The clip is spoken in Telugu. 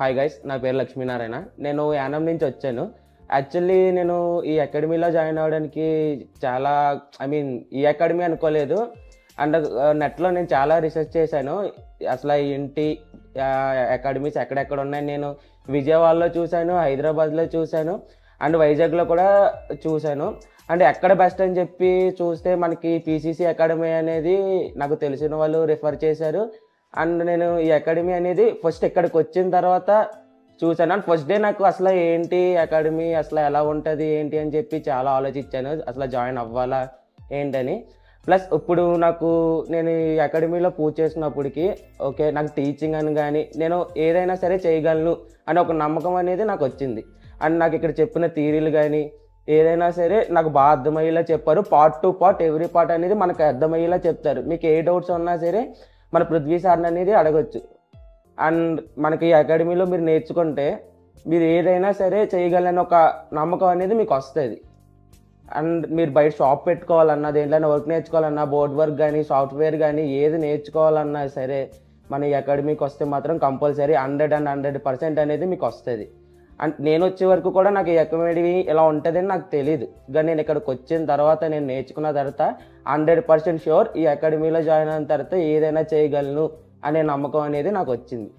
హాయ్ గైస్, నా పేరు లక్ష్మీనారాయణ. నేను యానం నుంచి వచ్చాను. యాక్చువల్లీ నేను ఈ అకాడమీలో జాయిన్ అవ్వడానికి చాలా ఈ అకాడమీ అనుకోలేదు. అండ్ నెట్లో నేను చాలా రీసెర్చ్ చేశాను. అసలు ఏంటి అకాడమీస్ ఎక్కడెక్కడ ఉన్నాయి నేను విజయవాడలో చూశాను, హైదరాబాద్లో చూశాను, అండ్ వైజాగ్లో కూడా చూశాను. అండ్ ఎక్కడ బెస్ట్ అని చెప్పి చూస్తే మనకి పీసీసీ అకాడమీ అనేది నాకు తెలిసిన వాళ్ళు రిఫర్ చేశారు. అండ్ నేను ఈ అకాడమీ అనేది ఫస్ట్ ఇక్కడికి వచ్చిన తర్వాత చూశాను. అండ్ ఫస్ట్ డే నాకు అసలు ఏంటి అకాడమీ, అసలు ఎలా ఉంటుంది ఏంటి అని చెప్పి చాలా ఆలోచించాను, అసలు జాయిన్ అవ్వాలా ఏంటని. ప్లస్ ఇప్పుడు నేను ఈ అకాడమీలో పూజ చేసినప్పటికీ ఓకే, నాకు టీచింగ్ అని కానీ నేను ఏదైనా సరే చేయగలను అని ఒక నమ్మకం అనేది నాకు వచ్చింది. అండ్ నాకు ఇక్కడ చెప్పిన థియరీలు కానీ ఏదైనా సరే నాకు బాగా అర్థమయ్యేలా చెప్పారు. Part to part every part అనేది మనకు అర్థమయ్యేలా చెప్తారు. మీకు ఏ డౌట్స్ ఉన్నా సరే మన పృథ్వీ సార్ని అనేది అడగచ్చు. అండ్ మనకి ఈ అకాడమీలో మీరు నేర్చుకుంటే మీరు ఏదైనా సరే చేయగలని ఒక నమ్మకం అనేది మీకు వస్తుంది. అండ్ మీరు బయట షాప్ పెట్టుకోవాలన్నా, దేంట్లోనే వర్క్ నేర్చుకోవాలన్నా, బోర్డ్ వర్క్ కానీ సాఫ్ట్వేర్ కానీ ఏది నేర్చుకోవాలన్నా సరే మన ఈ అకాడమీకి వస్తే మాత్రం కంపల్సరీ 100% అనేది మీకు వస్తుంది. అండ్ నేను వచ్చే వరకు కూడా నాకు ఈ అకాడమీ ఇలా ఉంటుందని నాకు తెలియదు. కానీ నేను ఇక్కడికి వచ్చిన తర్వాత నేను నేర్చుకున్న తర్వాత 100% షూర్ ఈ అకాడమీలో జాయిన్ అయిన తర్వాత ఏదైనా చేయగలను అనే నమ్మకం అనేది నాకు వచ్చింది.